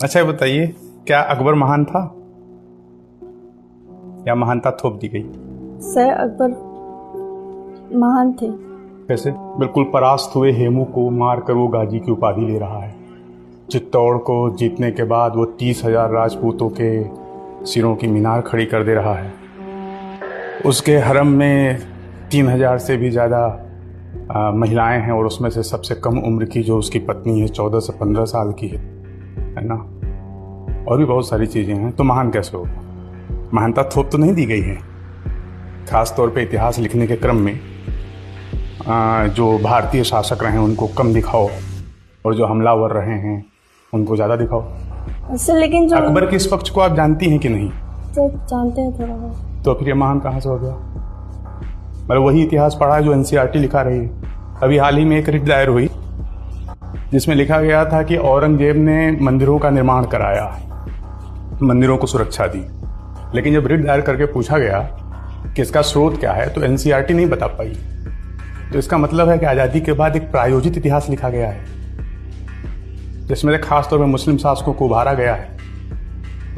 अच्छा ये बताइए, क्या अकबर महान था या महानता थोप दी गई? सर अकबर महान थे। कैसे? बिल्कुल परास्त हुए हेमू को मार कर वो गाजी की उपाधि ले रहा है। चित्तौड़ को जीतने के बाद वो 30,000 राजपूतों के सिरों की मीनार खड़ी कर दे रहा है। उसके हरम में 3,000 से भी ज़्यादा महिलाएं हैं और उसमें से सबसे कम उम्र की जो उसकी पत्नी है 14 से 15 साल की है ना। और भी बहुत सारी चीज़ें हैं। तो महान कैसे हो? महानता थोप तो नहीं दी गई है। खास तौर पे इतिहास लिखने के क्रम में जो भारतीय शासक रहे हैं उनको कम दिखाओ और जो हमलावर रहे हैं उनको ज़्यादा दिखाओ। सर लेकिन जो अकबर के इस पक्ष को आप जानती हैं कि नहीं? तो जानते हैं थोड़ा बहुत। तो फिर ये महान कहाँ से हो गया? मतलब वही इतिहास पढ़ा है जो एनसीईआरटी लिखा रही है। अभी हाल ही में एक रिट दायर हुई जिसमें लिखा गया था कि औरंगजेब ने मंदिरों का निर्माण कराया, मंदिरों को सुरक्षा दी, लेकिन जब रिट दायर करके पूछा गया कि इसका स्रोत क्या है तो एनसीईआरटी नहीं बता पाई। तो इसका मतलब है कि आज़ादी के बाद एक प्रायोजित इतिहास लिखा गया है जिसमें खासतौर पर मुस्लिम शासकों को उभारा गया है।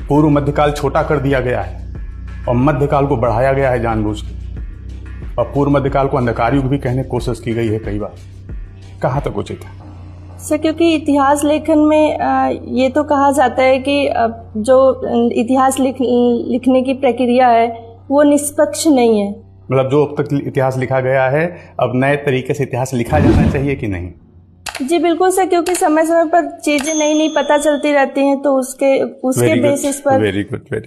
पूर्व मध्यकाल छोटा कर दिया गया है और मध्यकाल को बढ़ाया गया है जानबूझ के, और पूर्व मध्यकाल को अंधकार युग भी कहने की कोशिश की गई है कई बार। कहाँ तक उचित है? सर क्योंकि इतिहास लेखन में ये तो कहा जाता है कि जो इतिहास लिखने की प्रक्रिया है वो निष्पक्ष नहीं है। मतलब जो अब तक इतिहास लिखा गया है अब नए तरीके से इतिहास लिखा जाना चाहिए कि नहीं? जी बिल्कुल सर, क्योंकि समय समय पर चीजें नई नई पता चलती रहती हैं तो उसके बेसिस पर। Very good.